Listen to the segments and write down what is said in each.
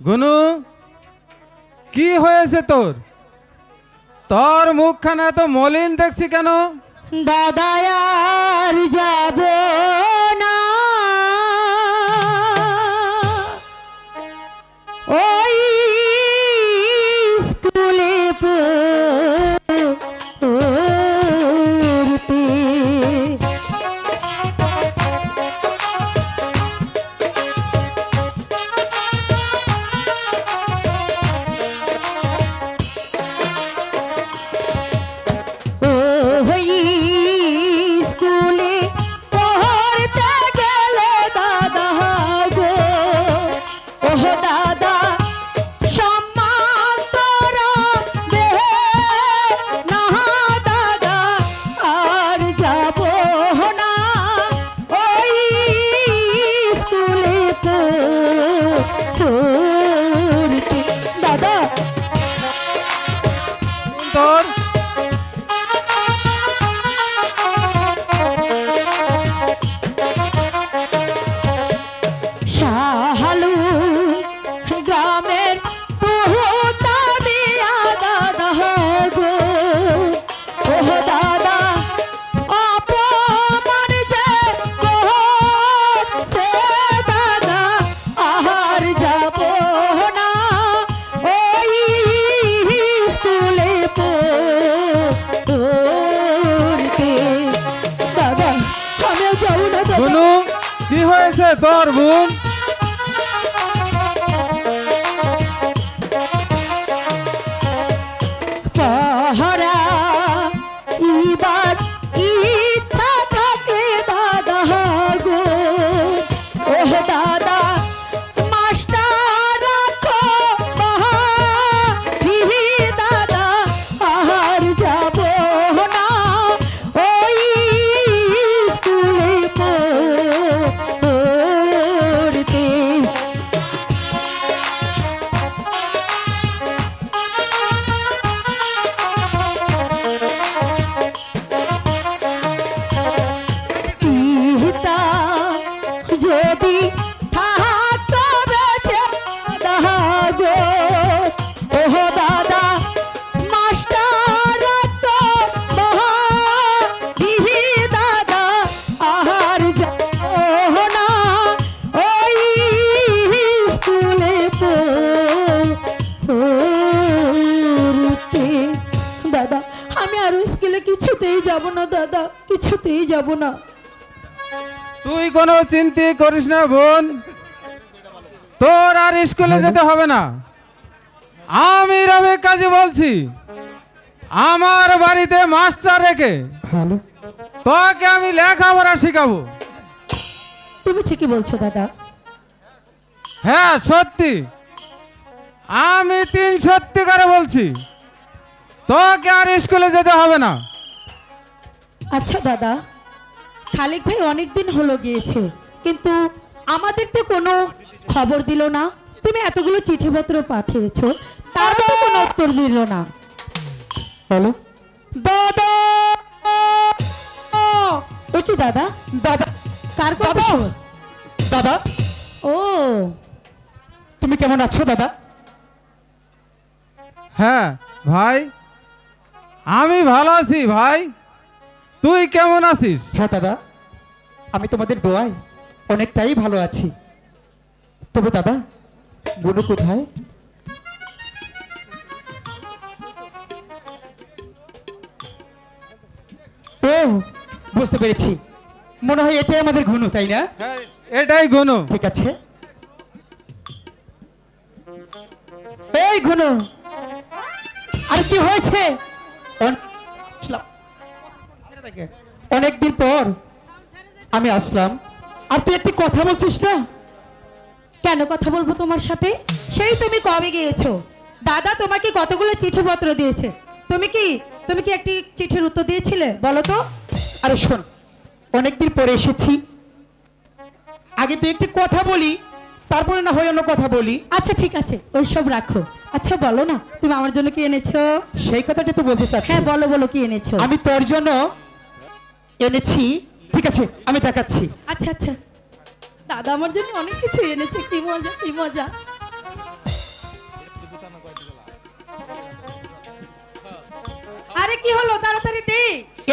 গুনু, কি হয়েছে তোর? তোর মুখখানা এত মলিন দেখছি কেন? দাদা আর যাব না, ওই স্কুলে পড়তে। ওই স্কুলে পড়তে গেলে দাদা গো, ওহ দাদা সম্মান তোরা দে না দাদা, আর যাব না ওই স্কুলে পড়তে। দাদা তোর শাহালু গ্রামের পুহতামিয়া দাদা গো, ওহ দাদা অপমান যে করছে দাদা, আর যাব না ওই স্কুলে পড়তে। দাদা আমিও যাব না দাদা। গুনু, কি হয়েছে তোর বোন? পাহারা ইবার ইচ্ছা থাকে দাদা গো, ওহ দাদা মাস্টার রাখো বাহি দাদা, আর যাব না ওই স্কুলে পড়তে। পিতা যদি থাকতো বেঁচে দাদা গো, ওহ দাদা মাস্টার তো বাহি দাদা, আর যাব না ওই স্কুলে পড়তে। দাদা আমি আর ওই স্কুলে কিছুতেই যাব না দাদা, কিছুতেই যাব না। তুই কোনো চিন্তা করিস না বোন, তোর আর স্কুলে যেতে হবে না। আমি রবি কাজী বলছি, আমার বাড়িতে মাস্টার রেখে তোকে আমি লেখাপড়া শিখাবো। তুমি ঠিকই বলছো দাদা। হ্যাঁ সত্যি, আমি সত্যিকারে বলছি, তোকে আর স্কুলে যেতে হবে না। আচ্ছা দাদা, খালেক ভাই অনেকদিন হলো গিয়েছে, কিন্তু আমাদের তো কোনো খবর দিল না। তুমি এতগুলো চিঠিপত্র পাঠিয়েছো, তারও তো কোনো উত্তর দিল না। হ্যালো দাদা এ কি দাদা? দাদা, কার কথা? দাদা, দাদা ও তুমি কেমন আছো দাদা? হ্যাঁ ভাই, আমি ভালো আছি ভাই, তুই কেমন আছিস? হ্যাঁ দাদা, আমি তোমাদের দোয়ায় অনেকটাই ভালো আছি। তবে দাদা, গুনু কোথায়? ও বুঝতে পেরেছি, মনে হয় এটাই আমাদের গুনু, তাই না? হ্যাঁ, এটাই গুনু। ঠিক আছে। এই গুনু, আর কি হয়েছে? অনেকদিন পর আমি আসলাম, আর তুই একটি কথা বলছিস না? কেন কথা বলবো তোমার সাথে? সেই তুমি কবে গিয়েছো? দাদা তোমাকে কতগুলো চিঠিপত্র দিয়েছে, তুমি কি একটি চিঠির উত্তর দিয়েছিলে বলো তো? আরে শোন, অনেকদিন পরে এসেছি, আগে তুই একটি কথা বলি, তারপরে না হয় অন্য কথা বলি। আচ্ছা ঠিক আছে, ওইসব রাখো। আচ্ছা বলো না, তুমি আমার জন্য কি এনেছো? সেই কথাটা তো বলতে চাচ্ছি। হ্যাঁ বলো বলো, কি এনেছো? আমি তোর জন্য এনেছি, ঠিক আছে আমি দেখাচ্ছি। আচ্ছা আচ্ছা, দাদা আমার জন্য অনেক কিছু এনেছে, কি মজা কি মজা। তাড়াতাড়ি দে।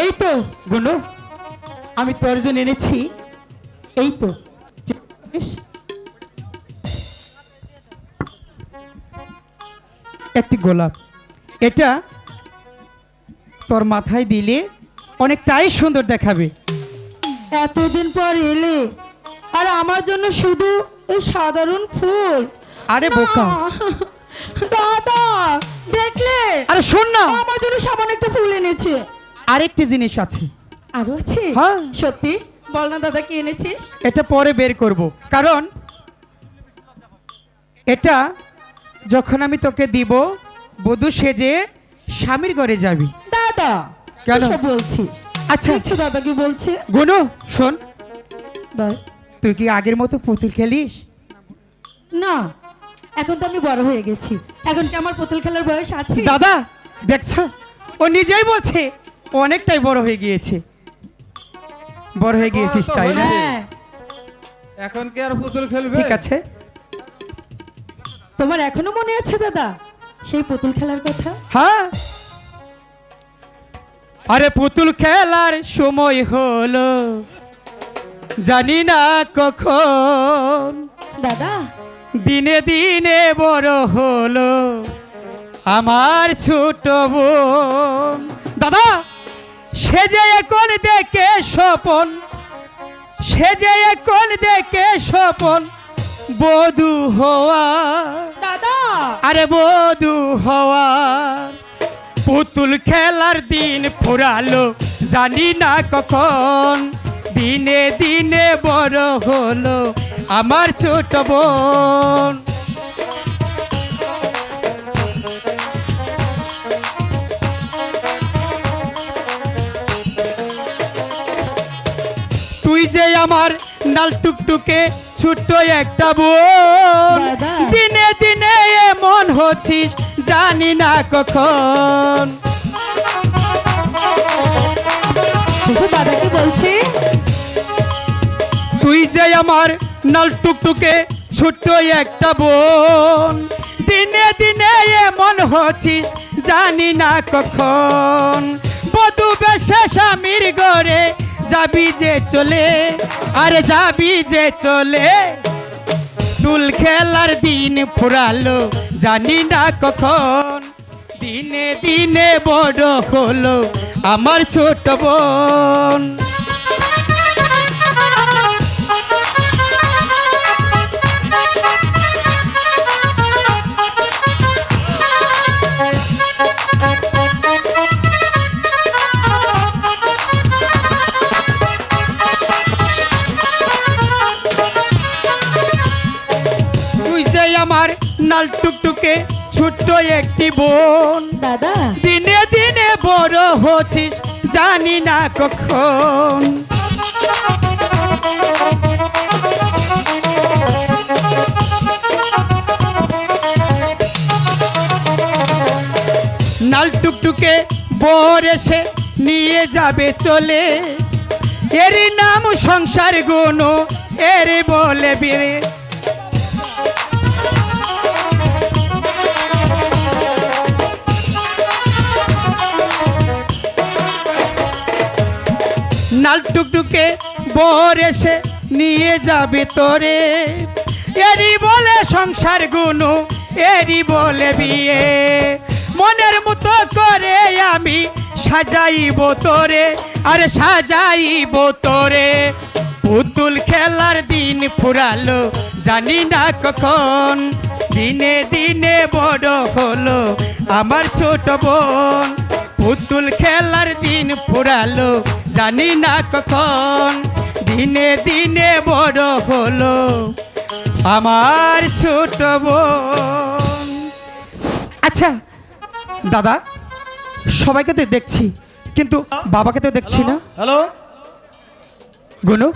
এই তো গুনু, আমি তোর জন্য এনেছি। এই তো বেশ। একটি গোলাপ, এটা তোর মাথায় দিলে অনেকটাই সুন্দর দেখাবে। এতদিন পর এলে আর আমার জন্য শুধু এই সাধারণ ফুল? আরে না, বোকা, দাদা দেখলে আরে শোন না, আমার জন্য সামান্য একটা ফুল এনেছে। আরেকটি জিনিস আছে। আরো আছে? হ্যাঁ। সত্যি বল না দাদা, কি এনেছিস? এটা পরে বের করব, কারণ এটা যখন আমি তোকে দিব, বধূ সেজে স্বামীর ঘরে যাবি। দাদা কেন? এসব বলছি? আচ্ছা দেখছো দাদা কি বলছে? গুনু শোন, বল। তুই কি আগের মতো পুতুল খেলিস? না, এখন তো আমি বড় হয়ে গেছি, এখন কি আমার পুতুল খেলার বয়স আছে? দাদা দেখছো, ও নিজেই বলছে ও অনেকটাই বড় হয়ে গিয়েছে। বড় হয়ে গিয়েছিস তাই না? হ্যাঁ। এখন কি আর পুতুল খেলবে? ঠিক আছে। তোমার এখনো মনে আছে দাদা সেই পুতুল খেলার কথা? হ্যাঁ, আরে পুতুল খেলার সময় হলো, জানি না কখন, দাদা দিনে দিনে বড় হলো আমার ছোট বোন। দাদা সে যে এখন দেখে স্বপন, সে যে এখন দেখে স্বপন বধূ হওয়া, দাদা আরে বধূ হওয়া। পুতুল খেলার দিন ফুরালো, জানি না কখন, দিনে দিনে বড় হলো আমার ছোট বোন। তুই যে আমার নাল টুকটুকে ছোট্ট একটা বোন, দাদা। দিনে দিনে এমন হচ্ছিস জানি না কখন। বুঝো দাদা কি বলছে? তুই যে আমার নাল টুকটুকে ছোট্ট একটা বোন, দিনে দিনে এমন হচ্ছিস জানি না কখন। বধূ বেশে স্বামীর ঘরে যাবি যে চলে, আরে যাবি যে চলে। পুতুল খেলার দিন ফুরালো, জানি না কখন, দিনে দিনে বড় হলো আমার ছোট বোন। তুই যে আমার নাল টুকটুকে ছোট্ট একটি বোন, দাদা দিনে দিনে বড় হচ্ছিস জানি না কখন। নাল টুকটুকে বর এসে নিয়ে যাবে চলে, এরই নাম সংসার গুনো, এরই বলে বিরে। নাল টুকটুকে বর এসে নিয়ে যাবে তোরে, এরই বলে সংসার গুনো, এরই বলে বিয়ে। মনের মতো করে আমি সাজাইব তোরে, আরে সাজাইব তোরে। পুতুল খেলার দিন ফুরালো, জানি না কখন, দিনে দিনে বড় হলো আমার ছোট বোন। পুতুল খেলার দিন ফুরালো, জানি না কখন, দিনে দিনে বড় হলো আমার ছোট বোন। আচ্ছা দাদা, সবাইকে তো দেখছি কিন্তু বাবাকে তো দেখছি না। হ্যালো, গুনু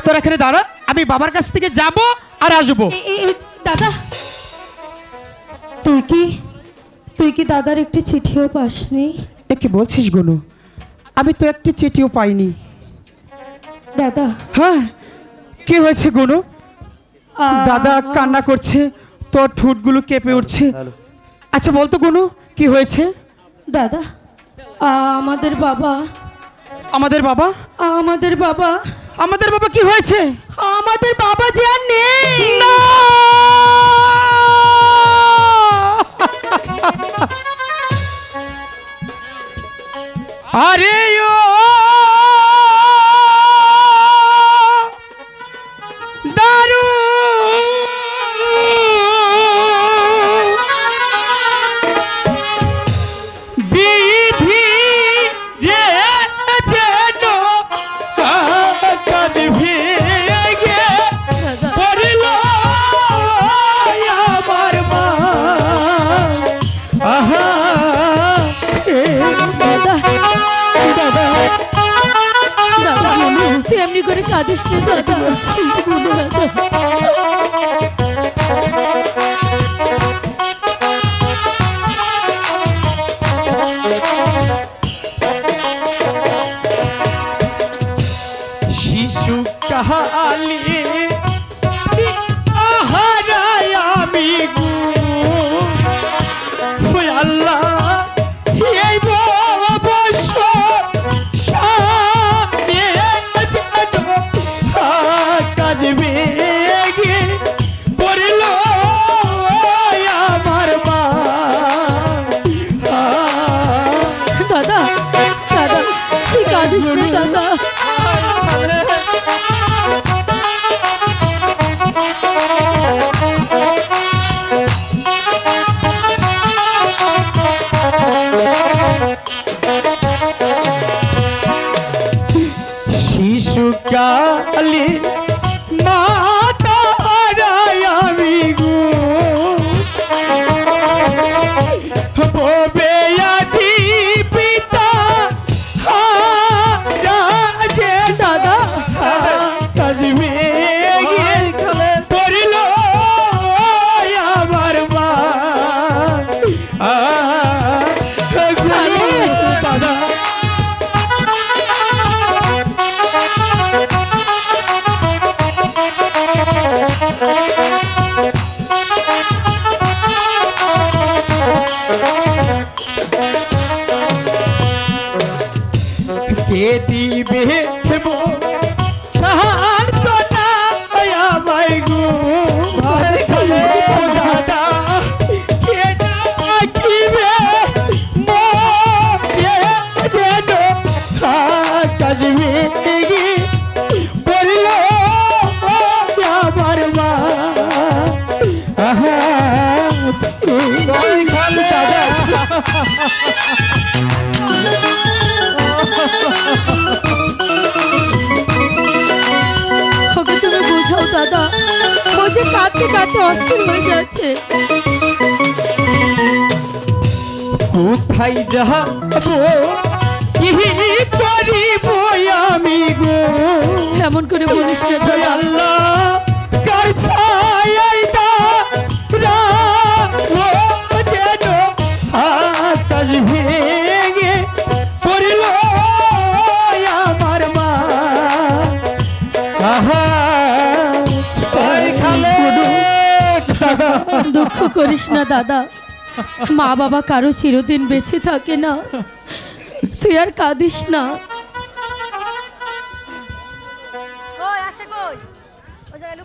তোর এখানে দাঁড়া, আমি বাবার কাছ থেকে যাব আর আসবো। দাদা তুই কি দাদার একটি চিঠিও পাসনি? এ কি বলছিস গুনু? আমি তো একটি চিঠিও পাইনি। দাদা হ্যাঁ, কি হয়েছে গুনু? দাদা কান্না করছে, তোর ঠোঁটগুলো কেঁপে উঠছে। আচ্ছা বলতো গুনু, কি হয়েছে? দাদা আমাদের বাবা আমাদের বাবা? আমাদের বাবা আমাদের বাবা কি হয়েছে? আমাদের বাবা যে আর নেই। না! আরে ও দারু বিধি রে যেন কাজ ভেগে পড়ল আমার মা। আহা দাদা দাদা দাদা তুই এমনি করে কাঁদিস না দাদা। দাদা শিশু কাহালি আহারায় আমি গো ওই আল্লাহ এই বর্ষ সামনে যেন কাজ বেগে পড়ল আমার মা। দাদা দাদা তুই কাঁদিস না দাদা। শিশুকালে মাতারায় আমি গো ববে আছি পিতা রাজে দাদা কাজবে পড়ল আমার মা। দাদা কে দিবে সাহার তো না আমায় গো দাদা কে ডাকিবে মোকে যেন কাজ ভেগে পড়ল আমার মা। আহা দাদা ওকে তুমি বোঝাও দাদা, ও যে কাঁদতে কাঁদতে অস্থির হয়ে যাচ্ছে। কোথায় যাবো কি করিব আমি গো এমন করে বলিস না দাদা। আল্লাহ কার ছায়ায় দাঁড়াবো যেন আকাশ ভেঙে পড়ল আমার মা। আহা দুঃখ করিস না দাদা, মা বাবা কারো চিরদিন বেঁচে থাকে না, তুই আর কাঁদিস না।